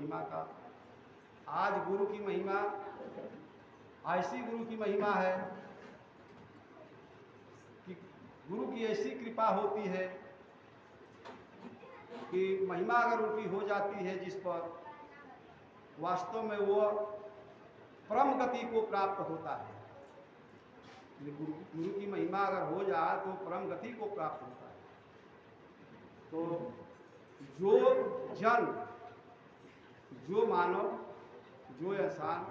महिमा का। आज गुरु की महिमा, ऐसी गुरु की महिमा है कि गुरु की ऐसी कृपा होती है कि महिमा अगर उनकी हो जाती है जिस पर, वास्तव में वो परम गति को प्राप्त होता है। गुरु की महिमा अगर हो जाए तो परम गति को प्राप्त होता है। तो जो जन, जो मानव, जो इंसान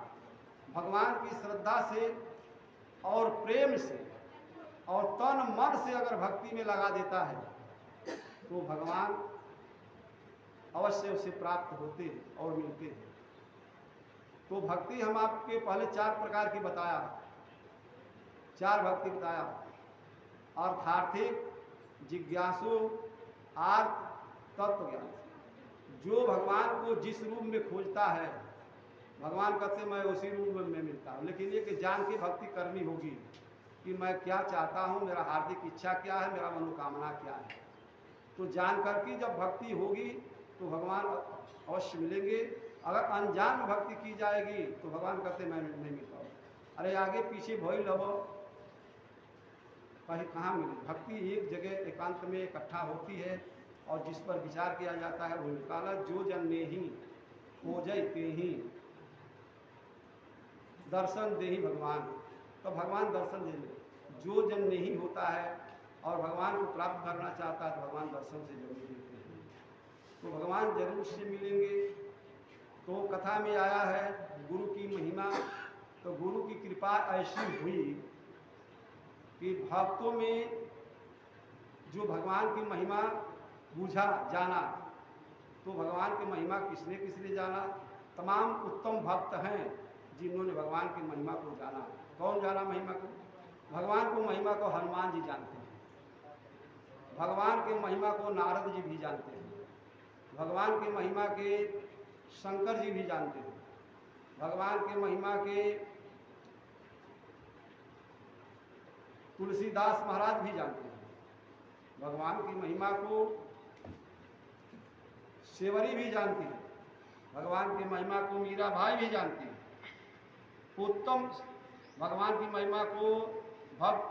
भगवान की श्रद्धा से और प्रेम से और तन मन से अगर भक्ति में लगा देता है तो भगवान अवश्य उसे प्राप्त होते हैं और मिलते हैं। तो भक्ति हम आपके पहले 4 प्रकार की बताया, 4 भक्ति बताया। अर्थार्थिक, जिज्ञासु, आर्त, तत्व ज्ञान। जो भगवान को जिस रूप में खोजता है, भगवान कहते मैं उसी रूप में मैं मिलता हूँ। लेकिन ये कि जान के भक्ति करनी होगी कि मैं क्या चाहता हूँ, मेरा हार्दिक इच्छा क्या है, मेरा मनोकामना क्या है। तो जान करके जब भक्ति होगी तो भगवान अवश्य मिलेंगे। अगर अनजान में भक्ति की जाएगी तो भगवान कहते मैं नहीं मिल पाऊँ। अरे आगे पीछे भई लो, कहीं कहाँ मिले। भक्ति एक जगह एकांत में इकट्ठा होती है और जिस पर विचार किया जाता है वो निकाला। जो जन ने ही खोजै ते ही दर्शन दे ही भगवान। तो भगवान दर्शन देंगे। जो जन नहीं होता है और भगवान को प्राप्त करना चाहता है तो भगवान दर्शन से जरूर देते हैं। तो भगवान जरूर से मिलेंगे। तो कथा में आया है गुरु की महिमा। तो गुरु की कृपा ऐसी हुई कि भक्तों में जो भगवान की महिमा बूझा, जाना, तो भगवान की महिमा किसने किसने जाना? तमाम उत्तम भक्त हैं जिन्होंने भगवान की महिमा को जाना। कौन जाना महिमा को? भगवान को महिमा को हनुमान जी जानते हैं, भगवान के महिमा को नारद जी भी जानते हैं, भगवान के महिमा के शंकर जी भी जानते हैं, भगवान के महिमा के तुलसीदास महाराज भी जानते हैं, भगवान की महिमा को सेवरी भी जानती है, भगवान की महिमा को मीरा भाई भी जानती है। उत्तम भगवान की महिमा को भक्त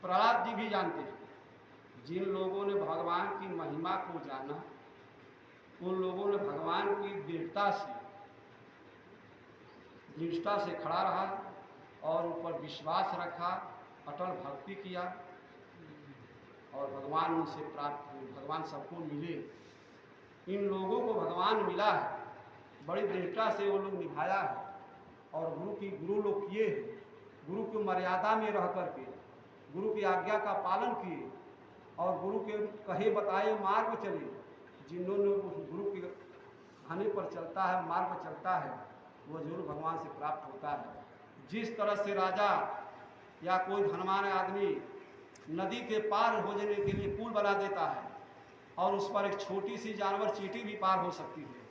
प्रहलाद जी भी जानते हैं। जिन लोगों ने भगवान की महिमा को जाना, उन लोगों ने भगवान की दृढ़ता से खड़ा रहा और उन पर विश्वास रखा, अटल भक्ति किया और भगवान उनसे प्राप्त हुए। भगवान सबको मिले। इन लोगों को भगवान मिला है, बड़ी दृढ़ता से वो लोग निभाया है और गुरु लोग किए हैं। गुरु की मर्यादा में रह करके गुरु की आज्ञा का पालन किए और गुरु के कहे बताए मार्ग चले। जिन्होंने उस गुरु के कहने पर चलता है, मार्ग पर चलता है, वो जरूर भगवान से प्राप्त होता है। जिस तरह से राजा या कोई धनवान आदमी नदी के पार हो जाने के लिए पुल बना देता है और उस पर एक छोटी सी जानवर चींटी भी पार हो सकती है,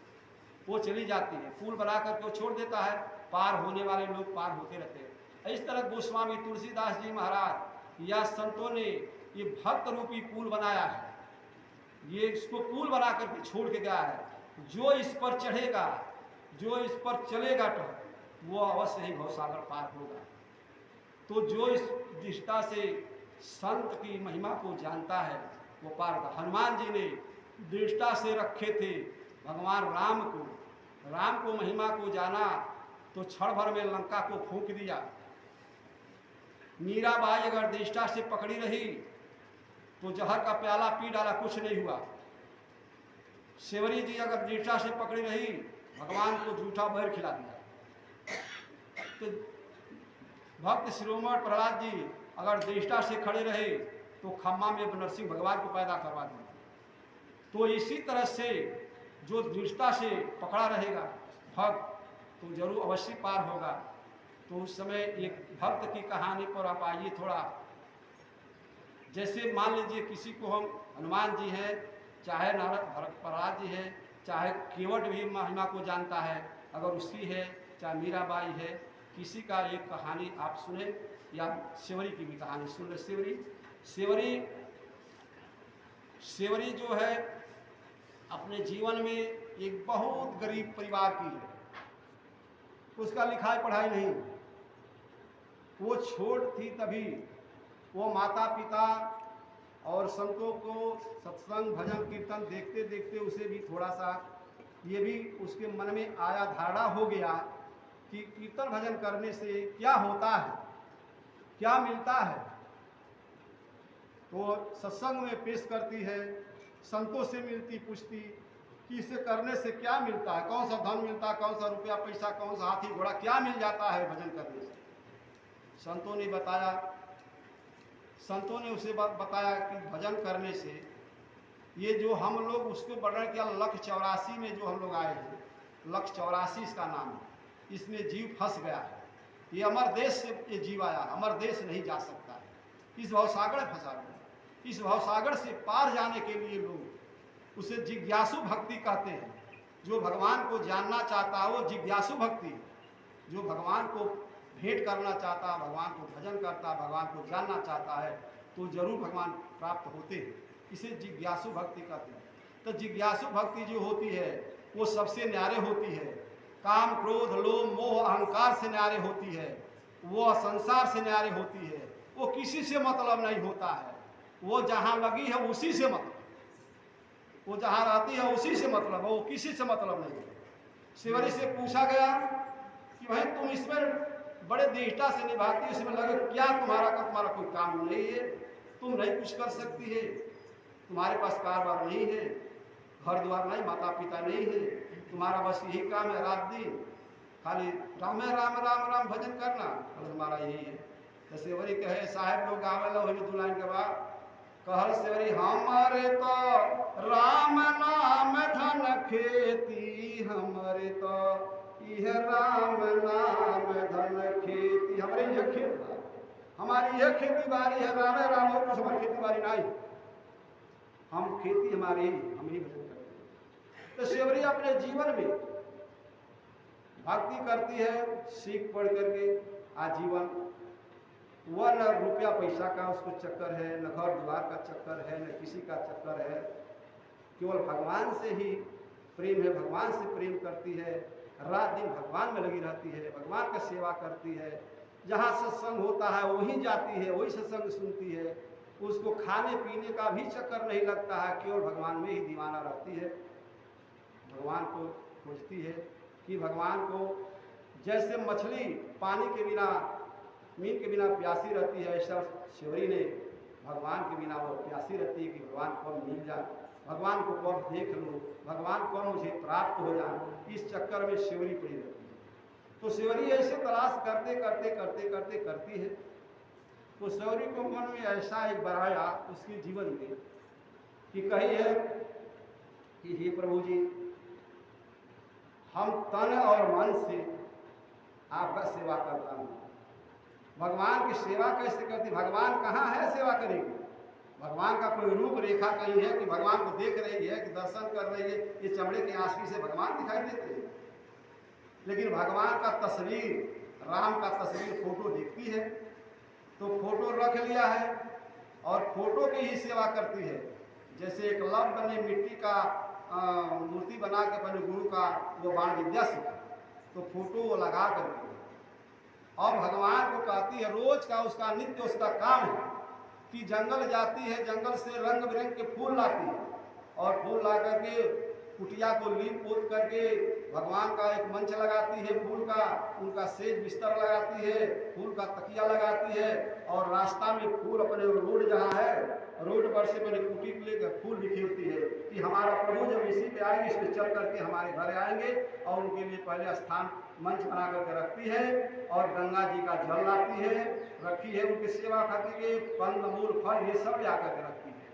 वो चली जाती है, पुल बना करके वो छोड़ देता है, पार होने वाले लोग पार होते रहते हैं। इस तरह गोस्वामी तुलसीदास जी महाराज या संतों ने ये भक्त रूपी पुल बनाया है। ये इसको पुल बना करके छोड़ के गया है। जो इस पर चढ़ेगा, जो इस पर चलेगा तो वो अवश्य ही भवसागर पार होगा। तो जो इस दृष्टा से संत की महिमा को जानता है वो पार होगा। हनुमान जी ने दृष्टा से रखे थे भगवान राम को महिमा को जाना तो क्षण भर में लंका को फूंक दिया। मीराबाई अगर दृष्टा से पकड़ी रही तो जहर का प्याला पी डाला, कुछ नहीं हुआ। सेवरी जी अगर दृष्टा से पकड़ी रही, भगवान को झूठा बहर खिला दिया। तो भक्त शिरोमणि प्रहलाद जी अगर दृष्टा से खड़े रहे तो खम्मा में नरसिंह भगवान को पैदा करवा दिया। तो इसी तरह से जो दृष्टा से पकड़ा रहेगा भक्त तो जरूर अवश्य पार होगा। तो उस समय एक भक्त की कहानी पर आप आइए थोड़ा। जैसे मान लीजिए किसी को हम, हनुमान जी हैं, चाहे नारद प्रहलाद जी है, चाहे केवट भी महिमा को जानता है, अगर उसकी है, चाहे मीराबाई है, किसी का एक कहानी आप सुने या सेवरी की भी कहानी सुन ले। सेवरी जो है अपने जीवन में एक बहुत गरीब परिवार की है, उसका लिखाई पढ़ाई नहीं, वो छोट थी तभी वो माता पिता और संतों को सत्संग भजन कीर्तन देखते देखते उसे भी थोड़ा सा ये भी उसके मन में आया, धारणा हो गया कि कीर्तन भजन करने से क्या होता है, क्या मिलता है। तो सत्संग में पेश करती है, संतों से मिलती पूछती कि इसे करने से क्या मिलता है, कौन सा धन मिलता है, कौन सा रुपया पैसा, कौन सा हाथी घोड़ा, क्या मिल जाता है भजन करने से। संतों ने बताया, संतों ने उसे बताया कि भजन करने से ये जो हम लोग उसको वर्णन किया, लख 84 में जो हम लोग आए थे, लख 84 इसका नाम है, इसमें जीव फंस गया है। ये अमर देश से ये जीव आया, अमर देश नहीं जा सकता है, इस भवसागर में फंसा गया। इस भवसागर से पार जाने के लिए लोग उसे जिज्ञासु भक्ति कहते हैं। जो भगवान को जानना चाहता है वो जिज्ञासु भक्ति, जो भगवान को भेंट करना चाहता है, भगवान को भजन करता है, भगवान को जानना चाहता है तो जरूर भगवान प्राप्त होते हैं, इसे जिज्ञासु भक्ति कहते हैं। तो जिज्ञासु भक्ति जो होती है वो सबसे न्यारे होती है, काम क्रोध लोभ मोह अहंकार से न्यारे होती है, वो संसार से न्यारे होती है, वो किसी से मतलब नहीं होता है, वो जहाँ लगी है उसी से मतलब, वो जहाँ रहती है उसी से मतलब है, वो किसी से मतलब नहीं है। शिवरी से पूछा गया कि भाई तुम इसमें बड़े निष्ठा से निभाती है, इसमें लगे क्या तुम्हारा कोई काम नहीं है, तुम नहीं कुछ कर सकती है, तुम्हारे पास कारोबार नहीं है, घर द्वार नहीं, माता पिता नहीं है, तुम्हारा बस यही काम है, रात दिन खाली राम राम राम राम भजन करना, और तुम्हारा यही है। तो सेवरी कहे साहेब लोग आवे लो दो लाइन के बाद कहल सेवरी हमारे तो राम नाम धन खेती, हमारे तो यह राम नाम धन खेती, हमारी यह खेत, हमारी यह खेती बाड़ी है, राम राम और कुछ हमारी खेती बाड़ी नहीं, हम खेती हमारी हम ही भजन करते हैं। तो सेवरी अपने जीवन में भक्ति करती है, सीख पढ़ करके आजीवन, वह न रुपया पैसा का उसको चक्कर है, न घर द्वार का चक्कर है, न किसी का चक्कर है, केवल भगवान से ही प्रेम है, भगवान से प्रेम करती है, रात दिन भगवान में लगी रहती है, भगवान का सेवा करती है, जहाँ सत्संग होता है वहीं जाती है, वही सत्संग सुनती है, उसको खाने पीने का भी चक्कर नहीं लगता है, केवल भगवान में ही दीवाना रहती है, भगवान को खोजती है कि भगवान को जैसे मछली पानी के बिना मीन के बिना प्यासी रहती है, ऐसा शिवरी ने भगवान के बिना वो प्यासी रहती है कि भगवान कब मिल जाए, भगवान को कब देख लूँ, भगवान कब मुझे प्राप्त हो जाए, इस चक्कर में शिवरी पड़ी रहती है। तो शिवरी ऐसे तलाश करते करते करते करते करती है। तो शिवरी को मन में ऐसा एक बराया उसके जीवन में कि कही है कि हे प्रभु जी, हम तन और मन से आपका सेवा करता हूँ। भगवान की सेवा कैसे करती, भगवान कहाँ है सेवा करेगी, भगवान का कोई रूप रेखा कहीं है कि भगवान को देख रही है कि दर्शन कर रही है, ये चमड़े की आंसू से भगवान दिखाई देते हैं। लेकिन भगवान का तस्वीर, राम का तस्वीर फोटो देखती है तो फोटो रख लिया है और फोटो की ही सेवा करती है। जैसे एक लव बने मिट्टी का मूर्ति बना के अपने गुरु का वो बाण विद्या सीखा, तो फोटो वो लगा करके और भगवान को कहती है, रोज का उसका नित्य उसका काम है कि जंगल जाती है, जंगल से रंग बिरंग के फूल लाती है और फूल ला करके कुटिया को लीप पोत करके भगवान का एक मंच लगाती है, फूल का उनका सेज बिस्तर लगाती है, फूल का तकिया लगाती है और रास्ता में फूल अपने रोड जहाँ है रोड पर से मैंने कुटी को लेकर फूल बिखेरती है कि हमारा प्रभु जब इसी पे आएंगे, इस पे चल करके हमारे घर आएंगे, और उनके लिए पहले स्थान मंच बना करके रखती है और गंगा जी का जल लाती है, रखी है, उनकी सेवा करती है, कंद मूल फल ये सब ला करके रखती है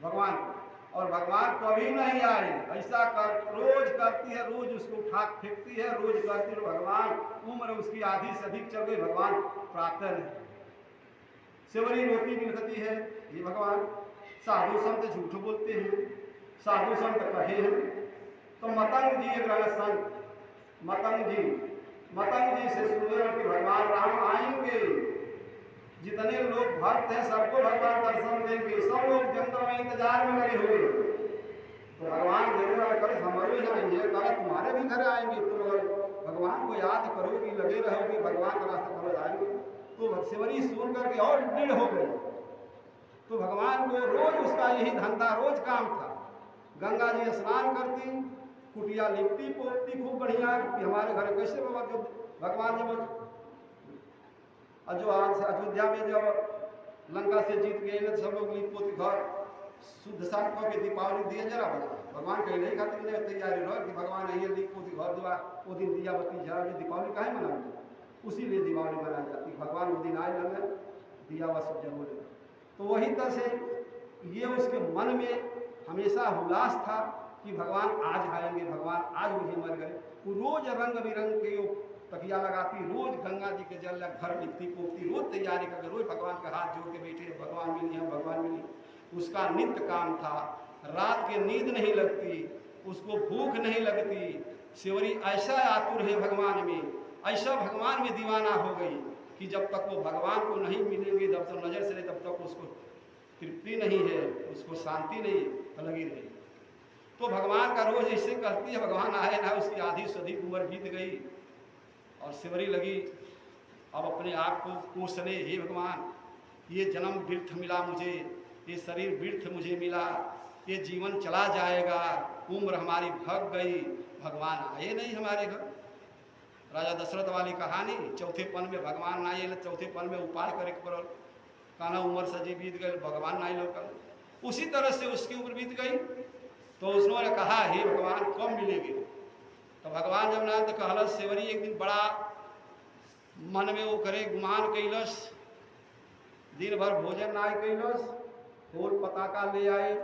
भगवान को। और भगवान कभी नहीं आए, ऐसा कर रोज करती है, रोज उसको उठा फेंकती है, रोज करती है, भगवान उम्र उसकी आधी से अधिक चल गई, भगवान प्राप्त नहीं। शिवरी रोटी मिलती है, ये भगवान साधु संत झूठ बोलते हैं, साधु संत कहे हैं। तो मतंग जी एक रहा संत, मतंग जी से सुंदर कि भगवान राम आएंगे, जितने लोग भक्त हैं सबको भगवान दर्शन देंगे, सब लोग जंगल में इंतजार में लगे हुए। तो तो भगवान देने वाले कल हमारे ही आएंगे, कल तुम्हारे भी घर आएंगे। तुम अगर भगवान को याद करोगी, लगे रहोगी, भगवान का रास्ता कल आएंगे। तो सेवरी सुन करके और दृढ़ हो गई। तो भगवान को रोज उसका यही धंधा, रोज काम था। गंगा जी स्नान करती, कुटिया लिपती पोतती खूब बढ़िया कि हमारे घर कैसे बाबा जो भगवान जब अयोध्या में जब लंका से जीत गए ना, सब लोग लिप पोती घर शुद्ध साफ करके दीपावली दिए जरा भगवान कहीं नहीं खाते तैयारी रहो कि भगवान आइए लिप पोती घर दुआ वो दिन दिया बत्ती जरा दीपावली काहे मनाएंगे, उसी लिए दिवाली मनाई जाती। भगवान वो दिन आए लगे दिया हुआ सब जरूर। तो वही तरह से ये उसके मन में हमेशा उल्लास था कि भगवान आज आएंगे, भगवान आज मुझे मर गए। वो रोज रंग बिरंग के तकिया लगाती, रोज गंगा जी के जल घर लिखती पोखती, रोज तैयारी करके रोज भगवान का हाथ जोड़ के बैठे, भगवान मिली हम भगवान मिली। उसका नित्य काम था। रात के नींद नहीं लगती, उसको भूख नहीं लगती। सेवरी ऐसा आतुर है भगवान में, ऐसा भगवान में दीवाना हो गई कि जब तक वो भगवान को नहीं मिलेंगे, जब तक नजर से नहीं, तब तक उसको तृप्ति नहीं है, उसको शांति नहीं लगी रही। तो भगवान का रोज ऐसे करती है, भगवान आए ना, उसकी आधी से अधिक उम्र बीत गई और सेवरी लगी अब अपने आप को कोसने, हे भगवान ये जन्म व्यर्थ मिला मुझे, ये शरीर व्यर्थ मुझे मिला, ये जीवन चला जाएगा, उम्र हमारी भग गई, भगवान आए नहीं हमारे घर। राजा दशरथ वाली कहानी, चौथे पन में भगवान ना आए, चौथे पन में उपाय करे पड़ल, काना उम्र सजी बीत गए, भगवान ना लोग। उसी तरह से उसकी उम्र बीत गई। तो उसने कहा हे भगवान कब मिलेंगे। तो भगवान जब ना तो कहलस, सेवरी एक दिन बड़ा मन में वो करे गुमान कैलस, दिन भर भोजन ना कैलस, फूल पताका ले आए,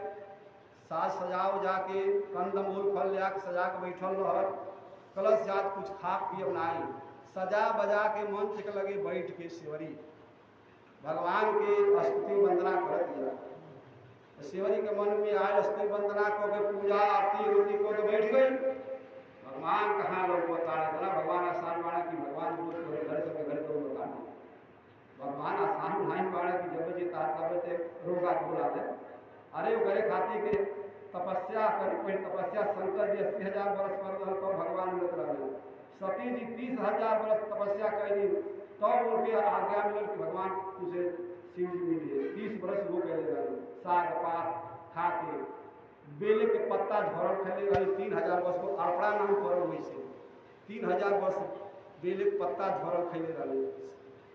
साज सजाओ जाके कंदमूल फल ले आके सजा के बैठल रह, कलश जात कुछ खा पिए बनाई, सजा बजा के मंच के लगे बैठ के सेवरी भगवान के स्तुति वंदना कर दिया। सेवरी के मन में आए, स्तुति वंदना को के पूजा आरती रोटी को तो बैठ गई। भगवान कहाँ लोग बताने इतना भगवान आसान बाड़ा कि भगवान घर से घर तो बताने भगवान आसान नहीं बाड़ा कि जब जी ताकते रोगा बुला दे। अरे वो करे खाती के तपस्या कर, तपस्या शंकर जी 80,000 वर्ष कर तो भगवान मिलत रहे। सती जी 30,000 वर्ष तपस्या कैली तो उनके आज्ञा मिलल कि भगवान तुझे शिव जी मिले। 30 वर्ष वो कहले रहे, साग पात खा के बेले के पत्ता झरल खेले रहे। 3,000 वर्ष को अर्पणा नाम करल, वैसे 3,000 वर्ष बेले के पत्ता झरल खेले रहे,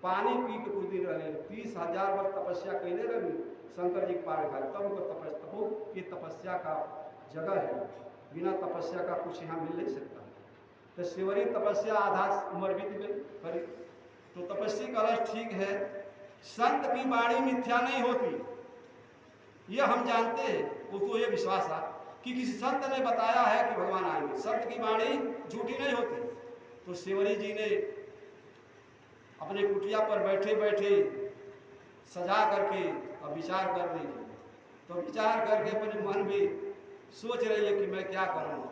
पानी पी के कुछ दिन रहे। 30,000 वर्ष तपस्या कैले रहे शंकर जी के पार खा, तब उनको तपस्या ये तपस्या का जगह है, बिना तपस्या का कुछ यहाँ मिल नहीं सकता। तो सेवरी तपस्या आधा उम्र बीत गई। तो तपस्या का अर्थ ठीक है, संत की वाणी मिथ्या नहीं होती, ये हम जानते हैं। उसको ये विश्वास था कि किसी संत ने बताया है कि भगवान आएंगे, संत की वाणी झूठी नहीं होती। तो सेवरी जी ने अपने कुटिया पर बैठे बैठे सजा करके अब विचार कर रही थी। तो विचार करके अपने मन में सोच रही है कि मैं क्या करूँ।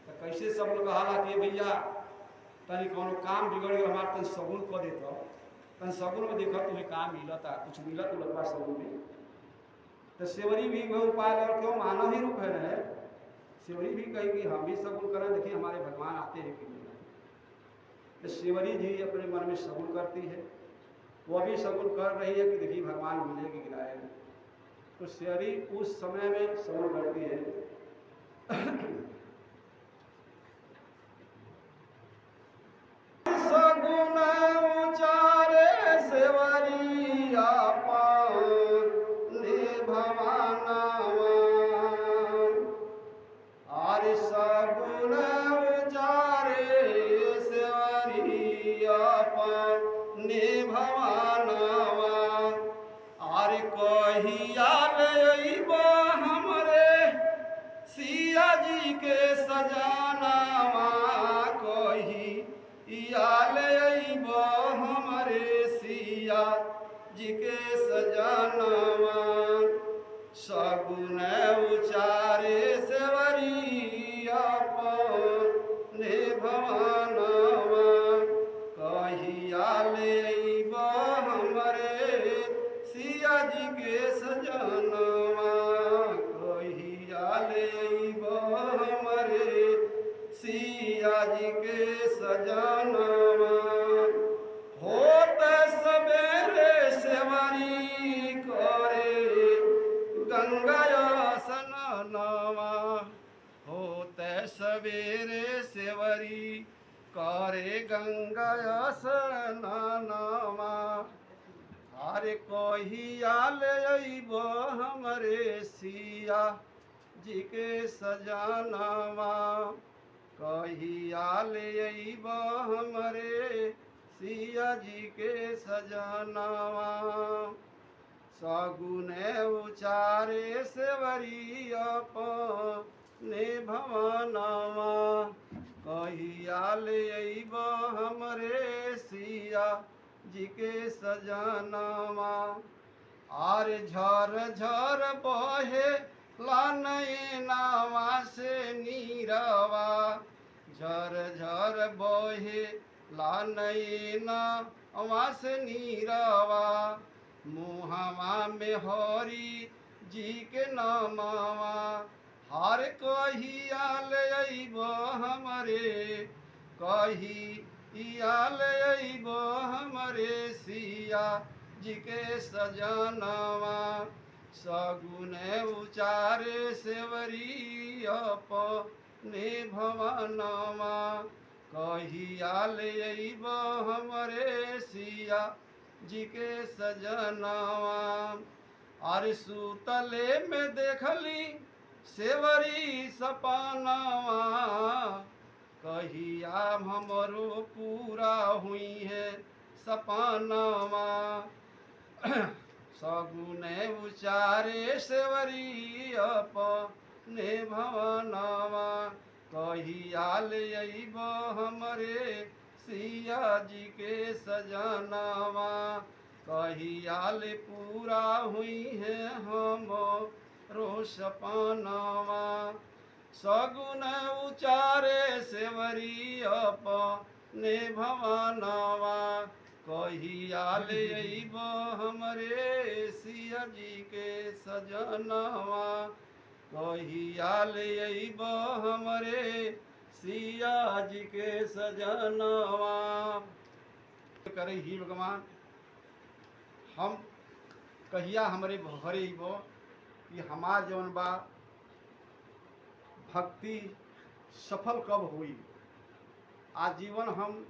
तो कैसे सब लोग कहा कि भैया तनी कोनो काम बिगड़ गया हमारे, तन सगुन को देता, तन सगुन में देखा तुम्हें काम मिलता, कुछ मिला तो लगवा सगुन में। तो सेवरी भी वह उपाय लगा, क्यों मानव ही रूप है ना, सेवरी भी कही कि हम भी सगुन करें, देखिए हमारे भगवान आते हैं कि नहीं। तो सेवरी जी अपने मन में सगुन करती है, वो अभी सगुन कर रही है कि देखिए भगवान मिलेगी कि नहीं। तो सेवरी उस समय में सगुन करती है सगुन उचारे सेवरी आपने भवानावा, आरे सगुन उचारे सेवरी आपने भवानावा, आरे कहिया लइबा हमरे सिया जी के सजानावा, कहिया हमरे सिया जी के सजानावा, सगुन उचारे सेवरी आपने भवानावा, कहिया हमरे सिया जी के सजानावा, कहिया सवेरे सेवरी करे गंगा स्नानमा। अरे कहिया ले अइबो हमरे सिया जी के सजनवा, कहिया ले अइबो हमरे सिया जी के सजनवा। सगुने उचारे सेवरी अपने भवनवा, कहिया ले अइबो हमरे सिया जी के सजनवा। आर झर झर बहे नैनवा से नीरवा, झर झर बहे नैनवा से नीरवा। मुहवा में हरि जी के नामवा, हर कहिया ले अइबो हमरे, कहिया ले अइबो हमरे सिया जी के सजनवा। सगुने उचारे सेवरी अपने भवनवा, कहिया ले अइबो हमरे सिया जी के सजनवा। अरे सुतले में देखली सेवरी सपनवा, कहिया हमरो पूरा हुई है सपनवा। सगुने उचारे सेवरी अपने भवनवा, कहिया ले अइबो हमरे सिया जी के सजनवा। कहिया ले पूरा हुई है हमरो सपनवा। सगुन उचारे सेवरी अपने भवनवा, कहिया ले अइबो हमरे सिया जी के सजनवा, कहिया ले अइबो हमरे सिया जी के सजनवा। करे ही भगवान हम कहिया हमरे घरे अइबो कि हमार जौन बा भक्ति सफल कब हुई। आजीवन हम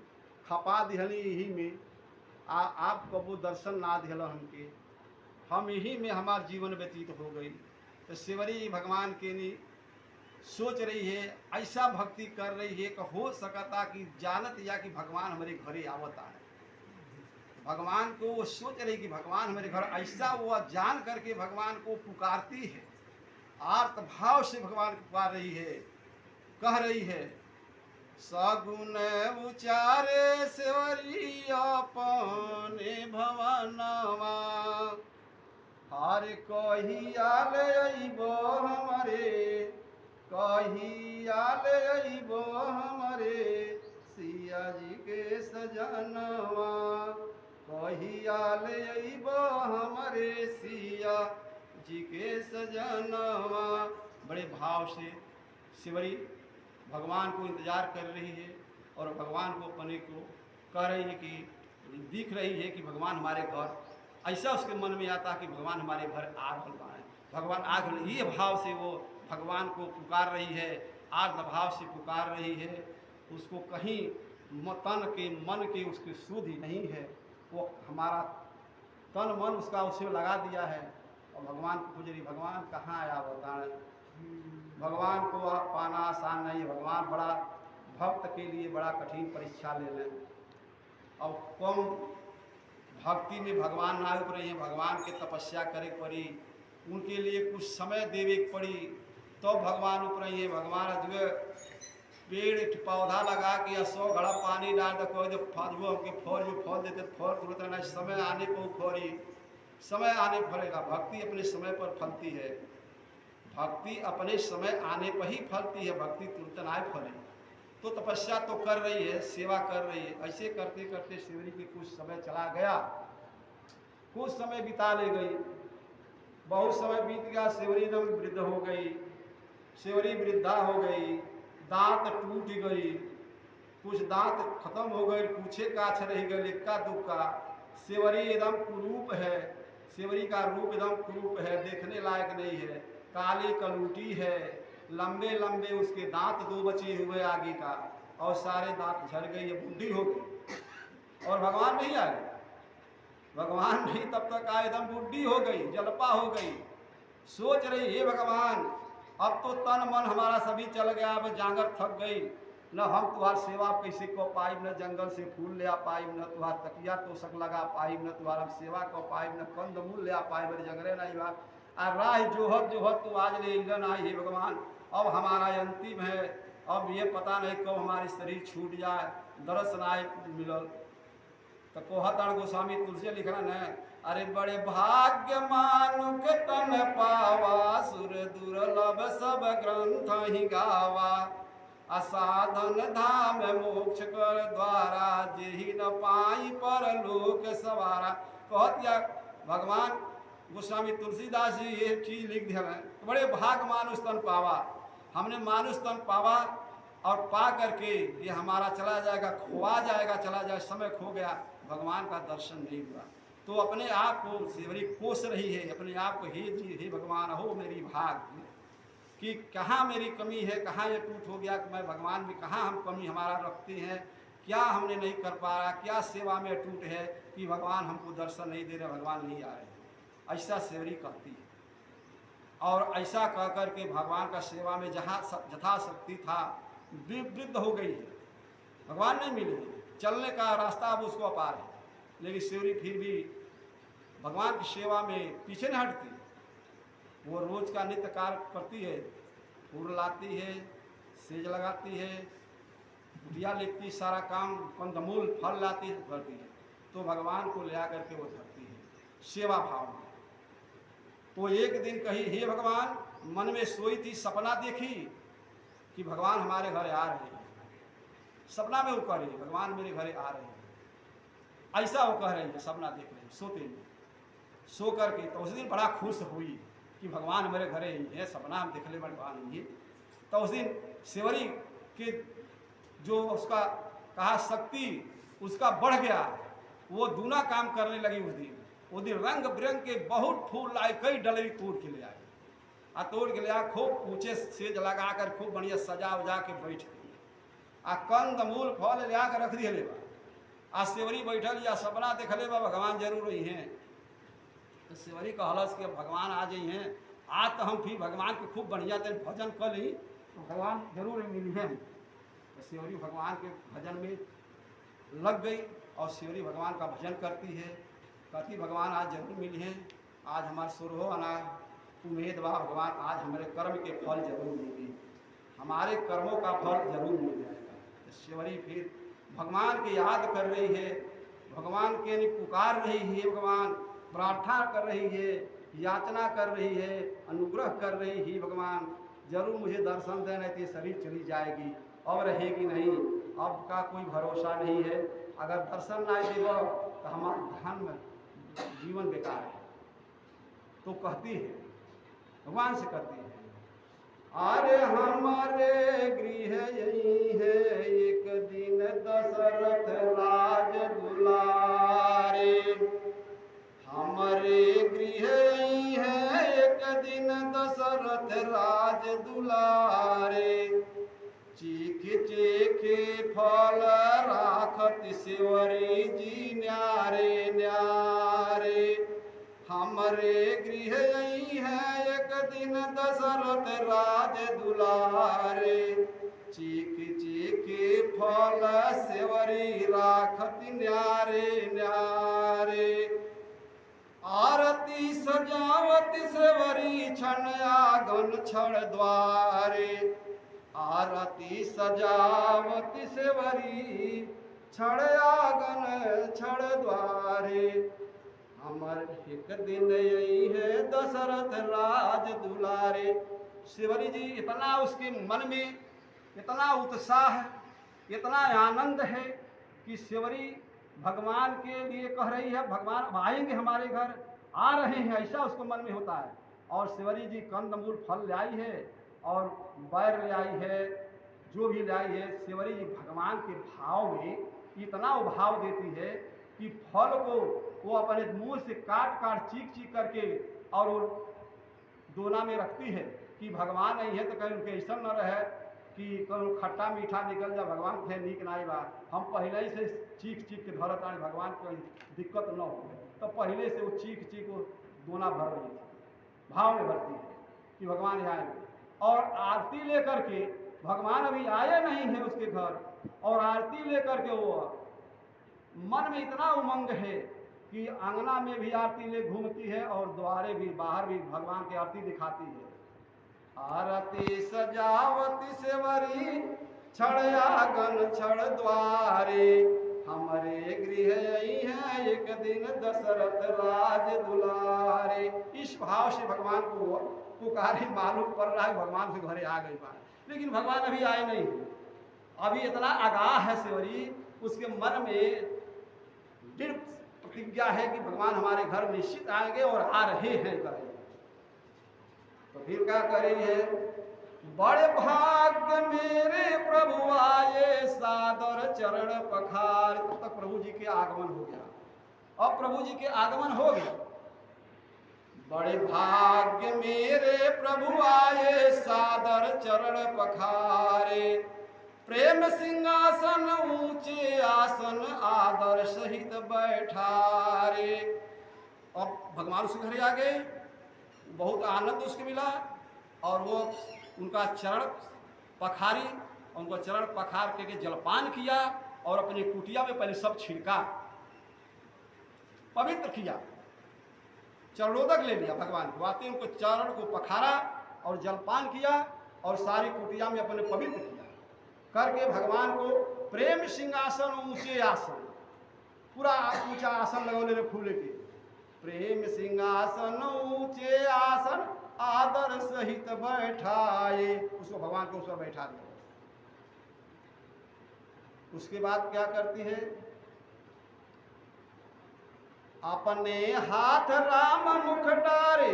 खपा दिहली यही में, आप कबो दर्शन ना दिहल हमके, हम यही में हमार जीवन व्यतीत हो गई। तो सेवरी भगवान के नी सोच रही है, ऐसा भक्ति कर रही है कि हो सकता कि जानत या कि भगवान हमारे घरे आवता है। भगवान को वो सोच रही कि भगवान हमारे घर, ऐसा वो जान करके भगवान को पुकारती है, आर्त भाव से भगवान को पुकार रही है, कह रही है। सगुन उचारे सेवरी अपने भवनवा, हर कहिया ले अइबो हमरे, कहिया ले अइबो हमरे सिया जी के सजनवा, कहिया ले अइबो हमरे सिया जी के सजनवा। बड़े भाव से सेवरी भगवान को इंतजार कर रही है और भगवान को अपने को कह रही है कि दिख रही है कि भगवान हमारे घर, ऐसा उसके मन में आता कि भगवान हमारे घर आ रहल बाड़े, भगवान आ गए। ये भाव से वो भगवान को पुकार रही है, आर्त भाव से पुकार रही है। उसको कहीं तन के मन के उसकी सुधि नहीं है, वो हमारा तन मन उसका उसे लगा दिया है और भगवान को खोज रही। भगवान कहाँ आया बताएं, भगवान को पाना आसान नहीं। भगवान बड़ा भक्त के लिए बड़ा कठिन परीक्षा ले लें। और कम भक्ति में भगवान ना उतर रही है, भगवान के तपस्या करे पड़ी, उनके लिए कुछ समय देवे पड़ी तो भगवान उतर रही है। भगवान जो पेड़ पौधा लगा के 100 घड़ा पानी डाल दे, कोई फल हमके फल जो फल देते फल तुरंत नहीं, समय आने पर फरी, समय आने फलेगा। भक्ति अपने समय पर फलती है, भक्ति अपने समय आने पर ही फलती है, भक्ति तुरंत ना फले। तो तपस्या तो कर रही है, सेवा कर रही है। ऐसे करते करते सेवरी की कुछ समय चला गया, कुछ समय बिता ले गई, बहुत समय बीत गया। सेवरी एकदम वृद्ध हो गई, सेवरी वृद्धा हो गई, दांत टूट गई, कुछ दांत खत्म हो गए, पूछे काछ रह गए, इक्का दुक्का। सेवरी एकदम कुरूप है, सेवरी का रूप एकदम कुरूप है, देखने लायक नहीं है, काली कलूटी है, लंबे लंबे उसके दांत 2 बचे हुए आगे का, और सारे दांत झड़ गए, ये बुढ़ी हो गई। और भगवान नहीं आए, भगवान नहीं तब तक आए, एकदम बुढ़ी हो गई, जलपा हो गई। सोच रही, हे भगवान अब तो तन मन हमारा सभी चल गया, अब जांगर थक गई, न हम तुम्हार सेवा कैसे को पाई, न जंगल से फूल ले आ पाई, न तुम्हार तकिया तोशक लगा पाई, न तुम्हारा सेवा को पाई, न कंद मूल ले आ पाई, मेरे जंगरे नहीं बा। आ राह जोहत जोहत तू आज ले इलन आई, हे भगवान अब हमारा अंतिम है, अब ये पता नहीं कब हमारी शरीर छूट जाए, दरस ना मिलल। तो कोहताण गोस्वामी तुलसी लिखना है, अरे बड़े भाग्य मानुक तन पावा, सुर दुर्लभ सब ग्रंथ ही गावा, असाधन धाम मोक्ष कर द्वारा, जेहि न पाई पर लोक सवारा। कहतिया भगवान गोस्वामी तुलसीदास जी ये चीज लिख दिया है, बड़े भाग मानुष तन पावा, हमने मानुष तन पावा, और पा करके ये हमारा चला जाएगा, खोआ जाएगा, चला जाए, समय खो गया, भगवान का दर्शन नहीं हुआ। तो अपने आप को सेवरी कोस रही है, अपने आप को, हे जी हे भगवान हो मेरी भाग कि कहाँ मेरी कमी है, कहाँ ये टूट हो गया, कि मैं भगवान में कहाँ हम कमी हमारा रखते हैं, क्या हमने नहीं कर पा रहा, क्या सेवा में टूट है कि भगवान हमको दर्शन नहीं दे रहे, भगवान नहीं आ रहे। ऐसा सेवरी कहती है, और ऐसा कह कर के भगवान का सेवा में जहाँ यथाशक्ति था वृद्ध हो गई है, भगवान नहीं मिले, चलने का रास्ता अब उसको अपार है, लेकिन सेवरी फिर भी भगवान की सेवा में पीछे नहीं हटती। वो रोज का नित्य कार्य करती है, फूल लाती है, सेज लगाती है, कुटिया लिखती, सारा काम कंदमूल फल लाती है, करती है, तो भगवान को ले आकर के वो धरती है सेवा भाव में। तो एक दिन कही, हे भगवान मन में सोई थी, सपना देखी कि भगवान हमारे घर आ रहे हैं, सपना में वो कह रही है भगवान मेरे घरे आ रहे हैं, ऐसा वो कह रही है, सपना देख रही है सोते में, सो करके। तो उस दिन बड़ा खुश हुई कि भगवान मेरे घरे ही है, सपना हम देख ले भगवान ही है। तो उस दिन सेवरी के जो उसका कहा शक्ति उसका बढ़ गया, वो दूना काम करने लगी। उस दिन रंग बिरंग के बहुत फूल लाए, कई डलरी तोड़ के ले आए, आ तोड़ के ले आए, खूब ऊँचे सेज लगा कर खूब बढ़िया सजा उजा के बैठ गई, आ कंद मूल फल ले आकर रख दिए बा। आ सेवरी बैठल या सपना देख ले बा भगवान जरूर ही हैं। तो सेवरी कहलस के भगवान आ जाइ हैं, आज तो हम फिर भगवान के खूब बढ़िया तेन भजन कर ली तो भगवान जरूर मिली हैं। तो सेवरी भगवान के भजन में लग गई, और सेवरी भगवान का भजन करती है, कहती भगवान आज जरूर मिली हैं, आज हमारे सुरहो अना उम्मीद बा भगवान आज हमारे कर्म के फल जरूर मिलेगी, हमारे कर्मों का फल जरूर मिल जाएगा। तो सेवरी फिर भगवान की याद कर रही है, भगवान के लिए पुकार रही है, भगवान प्रार्थना कर रही है, याचना कर रही है, अनुग्रह कर रही है, भगवान जरूर मुझे दर्शन देना, तो शरीर चली जाएगी, अब रहेगी नहीं, अब का कोई भरोसा नहीं है, अगर दर्शन ना देव तो हमारा धन में जीवन बेकार है। तो कहती है, भगवान से कहती है, अरे हमारे गृह यही है, एक दिन दशरथ राज दुलारे, हमारे गृह यही है, एक दिन दशरथ राज दुलारे, चीख चीख फल राखत सेवरी जी न्यारे न्यारे, हमारे गृह यही है, एक दिन दशरथ राज दुलारे, चीख चीख फल सेवरी राखत न्यारे न्यारे, आरती सजावत सेवरी छन आंगन छड़ द्वारे, आरती सजावत सेवरी छड़ आंगन छड़ द्वारे, हमर एक दिन यही है दशरथ राज दुलारे। सेवरी जी इतना उसके मन में इतना उत्साह, इतना आनंद है कि सेवरी भगवान के लिए कह रही है, भगवान अब आएंगे हमारे घर, आ रहे हैं, ऐसा उसको मन में होता है। और सेवरी जी कंदमूल फल ले आई है और बैर ले आई है, जो भी ले आई है, सेवरी जी भगवान के भाव में इतना वो भाव देती है कि फल को वो अपने मुंह से काट काट चीख चीख करके और वो दोना में रखती है कि भगवान नहीं है तो कहीं उनके ऐसा न रहे कि कहीं खट्टा मीठा निकल जा, भगवान थे नीक नाई बा, हम पहले ही से चीख चीख के धरत आने भगवान को दिक्कत न हो, तो पहले से वो चीख चीख वो दोना भर रही थी, भाव में भरती है कि भगवान यहाँ आएंगे। और आरती लेकर के भगवान अभी आए नहीं है उसके घर, और आरती लेकर के वो मन में इतना उमंग है कि आंगना में भी आरती ले घूमती है और द्वारे भी बाहर भी भगवान की आरती दिखाती है। आरती सजावती सेवरी छड़यागन छड़ द्वारे, हमारे गृह आई है एक दिन दशरथ राज दुलारे। इस भाव से भगवान को पुकारी मालूम पड़ रहा है भगवान से घरे आ गई बात, लेकिन भगवान अभी आए नहीं। अभी इतना आगाह है सेवरी, उसके मन में दृढ़ प्रतिज्ञा है कि भगवान हमारे घर निश्चित आएंगे और आ रहे हैं करें। तो फिर क्या करें है, बड़े भाग्य मेरे प्रभु आए सादर चरण पखार। तब तक प्रभु जी के आगमन हो गया। अब प्रभु जी के आगमन हो गया। बड़े भाग्य मेरे प्रभु आए सादर चरण पखारे, प्रेम सिंहासन ऊंचे आसन आदर सहित बैठारे। अब भगवान उसके घरे आ गए, बहुत आनंद उसको मिला और वो उनका चरण पखारी, उनको चरण पखार के जलपान किया और अपनी कुटिया में पहले सब छिड़का, पवित्र किया, चरणोदक ले लिया भगवान को। आते उनको चरण को पखारा और जलपान किया और सारी कुटिया में अपने पवित्र किया करके भगवान को प्रेम सिंहासन ऊंचे आसन, पूरा ऊंचा आसन लगौले रे फूले के, प्रेम सिंहासन ऊंचे आसन आदर सहित बैठाए। उसको भगवान को उस पर बैठा दिया। उसके बाद क्या करती है, अपने हाथ राम मुख डारे,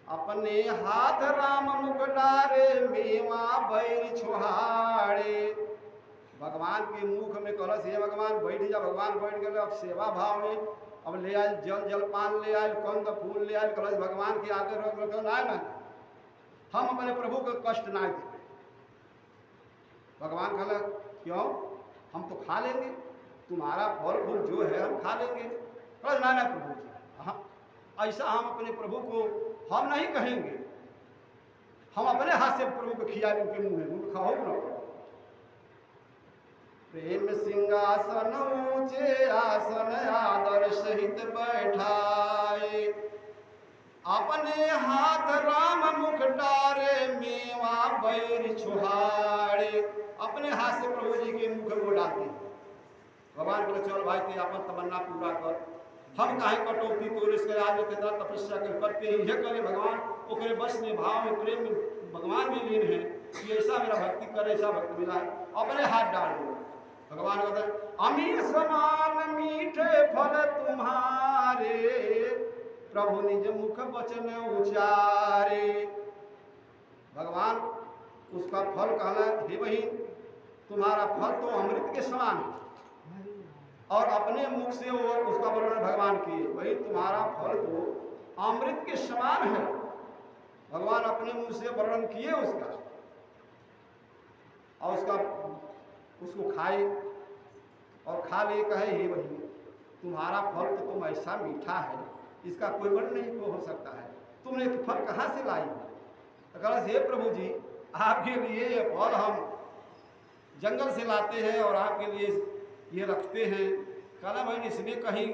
अपने हाथ राम मुख डारे मेवा बैर छुहाड़े। भगवान के मुख में कलश है, भगवान बैठ जा, भगवान बैठ गए। अब सेवा भाव में अब ले आए जल जलपान ले आए, कंद फूल ले आए, कलश भगवान के आगे रख रख ना, हम अपने प्रभु को कष्ट ना दे। भगवान कहला क्यों, हम तो खा लेंगे, तुम्हारा फल फूल जो है हम खा लेंगे। कलश ना प्रभु जी, हाँ ऐसा हम अपने प्रभु को हम नहीं कहेंगे, हम अपने हाथ से प्रभु को खिया उनके मुंह में, मुंह खाओ ना। प्रेम सिंहासन ऊंचे आसन आदर सहित बैठाए, अपने हाथ राम मुख डारे मेवा बैर छुहाड़े। अपने हाथ से प्रभु जी के मुख में डालते। भगवान बोले चल भाई ते अपन तमन्ना पूरा कर, हम काहे कटौती तोरे से आज कितना तपस्या करके ही करे भगवान ओकरे बस में भाव में प्रेम में भगवान भी लीन है कि ऐसा मेरा भक्ति करे, ऐसा भक्त मिला है, अपने हाथ डाल दो। भगवान कहते अमीर समान मीठे फल तुम्हारे, प्रभु निज मुख वचन उचारे। भगवान उसका फल कहना, हे बहिन तुम्हारा फल तो अमृत के समान है, और अपने मुख से वो उसका वर्णन भगवान किए, भाई तुम्हारा फल तो अमृत के समान है। भगवान अपने मुंह से वर्णन किए उसका, और उसको खाए और खा ले, कहे हे बहिनी तुम्हारा फल तो तुम ऐसा मीठा है, इसका कोई वर्ण नहीं हो सकता है, तुमने फल कहाँ से लाई? अगर हे प्रभु जी आपके लिए ये फल हम जंगल से लाते हैं और आपके लिए ये रखते हैं। कहना बहन इसमें कहीं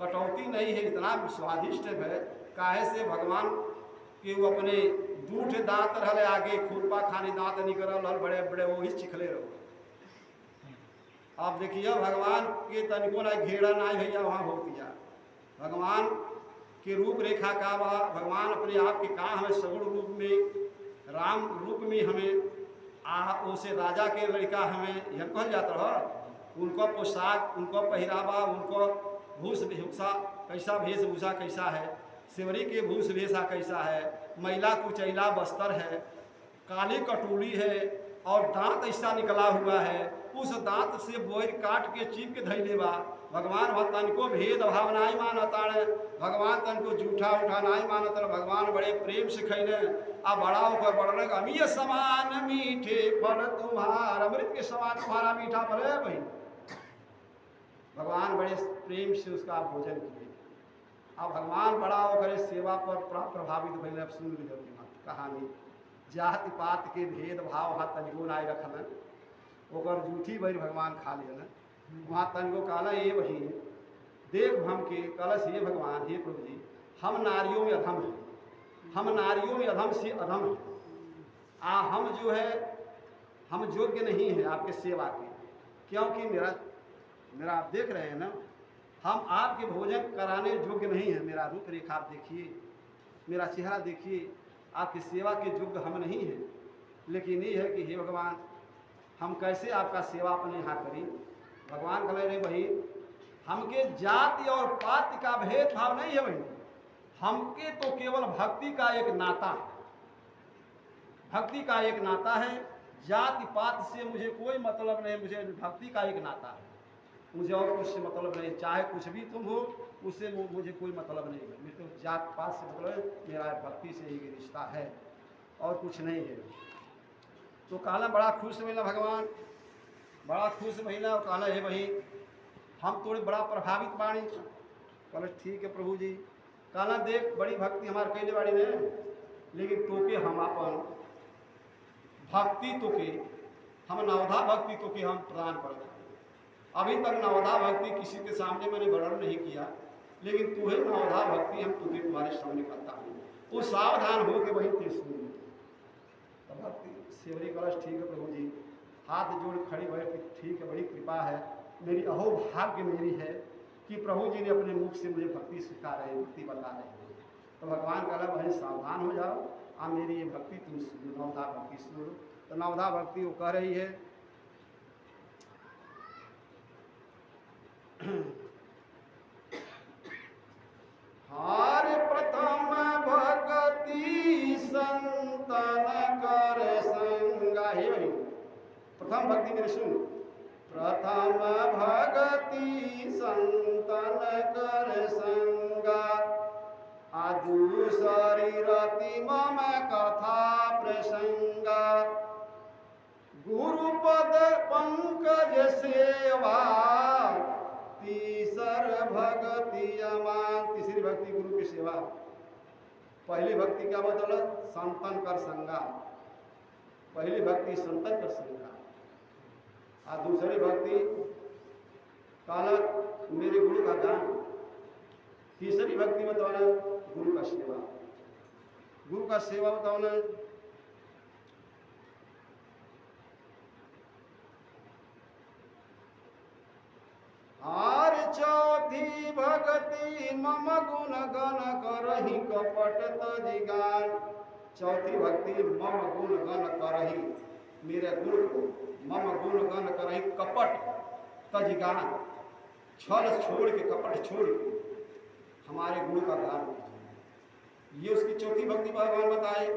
कटौती नहीं है, इतना स्वादिष्ट है, काहे से भगवान के वो अपने दूठ दांत रहले आगे खुरपा खाने दांत निकल रहा बड़े बड़े वो ही चिखले रहो। आप देखिए भगवान के तनिको ना घेरा ना भैया वहाँ हो दिया। भगवान के रूप रेखा का बा, भगवान अपने आप के कहा हमें सगुण रूप में राम रूप में हमें उसे राजा के लड़का हमें यह कहल जाता है। उनको पोशाक, उनको पहरावा, उनको भूषभूषा कैसा वेशभूषा कैसा है, सेवरी के भूषभूषा कैसा है, महिला कुचैला बस्तर है, काली कटोरी है, और दांत ऐसा निकला हुआ है, उस दांत से बोर काट के चीप के धैले बा। भगवान वह तनको भेद भाव नहीं मानताड़े, भगवान तनको जूठा उठा नहीं मानता। भगवान बड़े प्रेम से खैले आ बड़ा होकर बढ़ने अमीय समान मीठे फल तुम्हारा, अमृत के समान तुम्हारा मीठा फल है भाई। भगवान बड़े प्रेम से उसका भोजन किए। अब भगवान बड़ा होकर सेवा पर प्रभावित भैले। अब सुन लीजिए कहानी। जाति पात के भेद भाव वहाँ तनिको नहीं रखल, ओकर जूठी भर भगवान खा लिया। वहाँ तनिको कहला ये वही देख हमके कलश, ये भगवान हे प्रभु जी, हम नारियों में अधम हैं, हम नारियों में अधम से अधम हैं। हम जो है हम योग्य नहीं हैं आपके सेवा के, क्योंकि मेरा आप देख रहे हैं ना, हम आपके भोजन कराने योग्य नहीं हैं। मेरा रूप रेखा आप देखिए, मेरा चेहरा देखिए, आपकी सेवा के योग्य हम नहीं हैं। लेकिन ये है कि हे भगवान, हम कैसे आपका सेवा अपने यहाँ करें। भगवान कह रहे भाई, हमके जाति और पाति का भेदभाव नहीं है भाई, हमके तो केवल भक्ति का एक नाता है, भक्ति का एक नाता है। जाति पात से मुझे कोई मतलब नहीं, मुझे भक्ति का एक नाता है, मुझे और कुछ से मतलब नहीं। चाहे कुछ भी तुम हो, उससे मुझे कोई मतलब नहीं है। मेरे तो जात पात से मतलब है, मेरा भक्ति से ही रिश्ता है और कुछ नहीं है। तो कहला बड़ा खुश मिला भगवान, बड़ा खुश महिला। और कहला हे भाई, हम थोड़े बड़ा प्रभावित बाणी। कहला ठीक है प्रभु जी। कहला देख बड़ी भक्ति हमारे कैले बाड़ी ने, लेकिन तोके हम अपन भक्ति तोके हम नवधा भक्ति तोके हम प्रदान कर दें। अभी तक नवधा भक्ति किसी के सामने मैंने वर्णन नहीं किया, लेकिन तुम्हें नवधा भक्ति हम तुम्हें तुम्हारे सामने करता हूँ। वो सावधान हो के वही ते सुन। तो भक्ति सेवरी कलश ठीक है प्रभु जी, हाथ जोड़ खड़ी भर कि ठीक है, बड़ी कृपा है, मेरी अहो भाग्य मेरी है कि प्रभु जी ने अपने मुख से मुझे भक्ति सिखा रहे हैं, भक्ति बता रहे हैं। तो भगवान कहा भाई सावधान हो जाओ, अब मेरी ये भक्ति तुम सुनो, नवधा भक्ति सुनो। तो नवधा भक्ति वो कह रही है हार प्रथम भक्ति संतन कर संगा। हे भाई, प्रथम भक्ति मेरे सुन। प्रथम भक्ति संतन कर संगा, दूसरी रति मम कथा प्रसंगा, गुरुपद पंकज सेवा, तीसर भक्ति अमान। तीसरी भक्ति गुरु की सेवा। पहली भक्ति क्या बतौल? संतन कर संगा। पहली भक्ति संतन कर संगा, और दूसरी भक्ति काला मेरे गुरु का ज्ञान। तीसरी भक्ति बतौल गुरु का सेवा। गुरु का सेवा बतौल आर चौथी भक्ति मम गुण गण करही कपट तजिगान। चौथी भक्ति मम गुण गण करही, मेरे गुण को मम गुण गण करही कपट तजिगान। छल छोड़ के, कपट छोड़ के हमारे गुण का गान कीजिए। ये उसकी चौथी भक्ति भगवान बताए।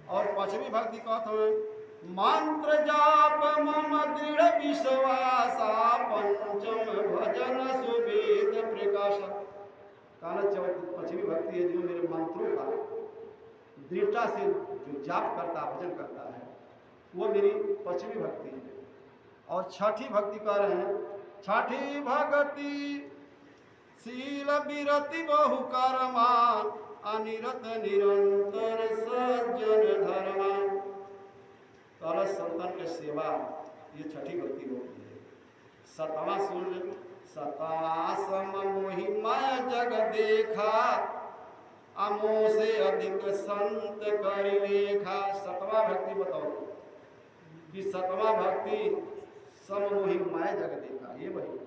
और पांचवी भक्ति कहते हैं मंत्र जाप मम दृढ़ विश्वासा, पंचम भजन सुवेद प्रकाश। पांचवी भक्ति है जो मेरे मंत्रों का दृढ़ता से जो जाप करता, भजन करता है, वो मेरी पांचवी भक्ति है। और छठी भक्ति कह रहे हैं, छठी भक्ति शील विरति बहु कर्मा, अनिरत निरंतर सज्जन धर्मा। कलश संतन के सेवा, ये छठी भक्ति होती है। सतवा सुन, सता सम मोहि मैं जग देखा, अमो से अधिक संत कर लेखा। सतवा भक्ति बताओ कि सतवा भक्ति सम मोहि मैं जग देखा। ये वही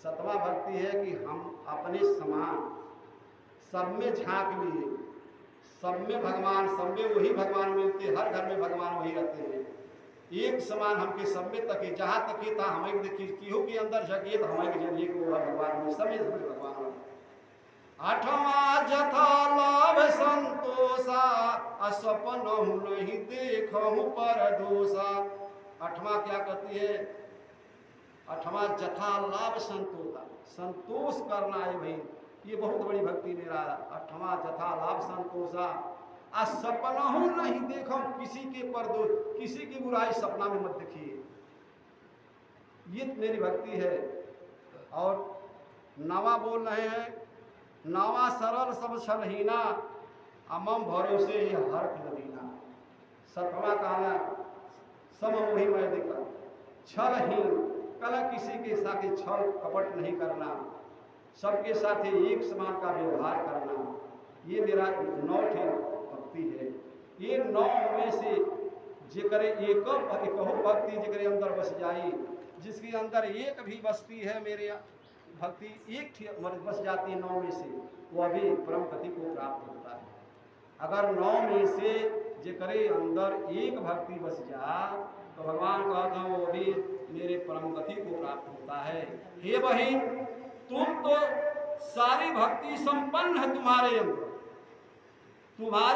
सतवा भक्ति है कि हम अपने समान सब में झांक लिए, सब में भगवान, सब में वही भगवान मिलते, हर घर में भगवान वही रहते हैं। एक समान हमके सब में तके, जहाँ तके था हमें देखिए, केहू के अंदर झके तो हमें जानिए कि वो भगवान में, सब में भगवान। आठवां जथा लाभ संतोषा, असपन नहीं देखहु पर दोषा। 8वां क्या कहती है? 8वां जथा लाभ संतोषा, संतोष करना है भाई, ये बहुत बड़ी भक्ति मेरा। 8वां जथा लाभ संतोषा, आ सपना नहीं देखो किसी के परदो, किसी की बुराई सपना में मत देखिए, ये मेरी भक्ति है। और 9वां बोल रहे हैं, 9वां सरल सब छलहीना, अमम भरोसे ये हर्ष नदीना। 7वां कहना सम मोहि मैं देखा, छलहीन, कला किसी के साथ छल कपट नहीं करना, सबके साथ एक समान का व्यवहार करना, ये मेरा 9 भक्ति है। ये 9 में से जेकरे एक भक्ति जेकरे अंदर बस जाई, जिसके अंदर एक भी बसती है मेरे भक्ति, एक बस जाती है 9 में से, वो अभी परम गति को प्राप्त होता है। अगर 9 में से जेकरे अंदर एक भक्ति बस जा तो भगवान कहता हूँ वो भी मेरे परम गति को प्राप्त होता है। हे बहिन, तुम तो सारी भक्ति संपन्न है तुम्हारे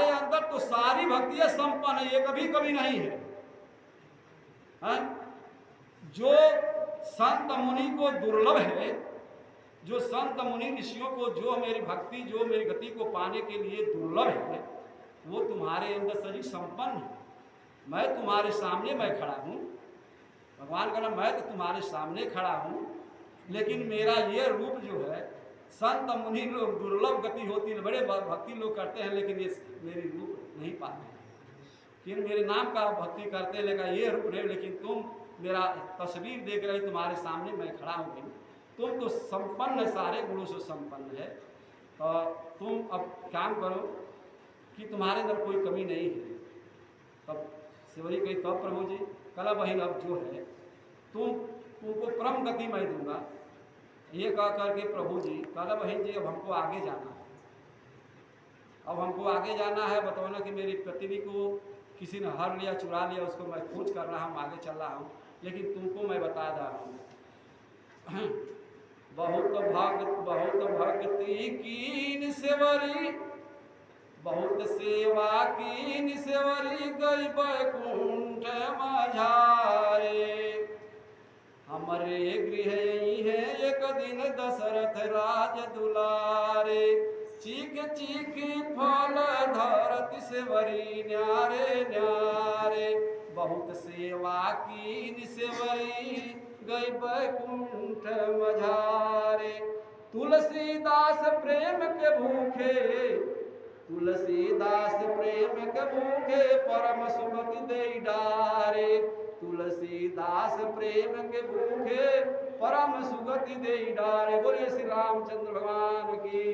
अंदर तो सारी भक्तियां संपन्न है, ये कभी कभी नहीं है, है? जो संत मुनि को दुर्लभ है, जो संत मुनि ऋषियों को जो मेरी भक्ति, जो मेरी गति को पाने के लिए दुर्लभ है, वो तुम्हारे अंदर सभी संपन्न है। मैं तुम्हारे सामने मैं खड़ा हूँ, भगवान का नाम, मैं तो तुम्हारे सामने खड़ा हूँ, लेकिन मेरा ये रूप जो है, संत मुनि लोग दुर्लभ गति होती है, बड़े भक्ति लोग करते हैं, लेकिन ये मेरी रूप नहीं पाते हैं, कि मेरे नाम का भक्ति करते हैं, लेकिन ये रूप नहीं। लेकिन तुम मेरा तस्वीर देख रहे, तुम्हारे सामने मैं खड़ा हूँ, तुम तो संपन्न, सारे गुणों से संपन्न है, तो तुम अब काम करो कि तुम्हारे अंदर कोई कमी नहीं है। तब सेवरी कही, तब प्रभु जी कला बहिन अब जो है तुमको परम गति मैं दूंगा। ये कह करके प्रभु जी कला बहिन जी अब हमको आगे जाना है, अब हमको आगे जाना है, बताओ कि मेरी पृथ्वी को किसी ने हर लिया, चुरा लिया, उसको मैं खोज कर रहा हूँ, आगे चल रहा हूँ, लेकिन तुमको मैं बता रहा हूँ बहुत भक्ति कीन सेवरी, बहुत सेवा कीन सेवरी, गई बैकुंठ मझारे। हमारे गृह यही है एक दिन दशरथ राज दुलारे, चीख चीख फल धरती सेवरी न्यारे न्यारे। बहुत सेवा कीन सेवरी, गई बैकुंठ मझारे। तुलसीदास प्रेम के भूखे, तुलसीदास प्रेम के भूखे, परम सुगति दे डारे। तुलसीदास प्रेम के भूखे, परम सुगति दे डारे। बोलिए श्री रामचंद्र भगवान की।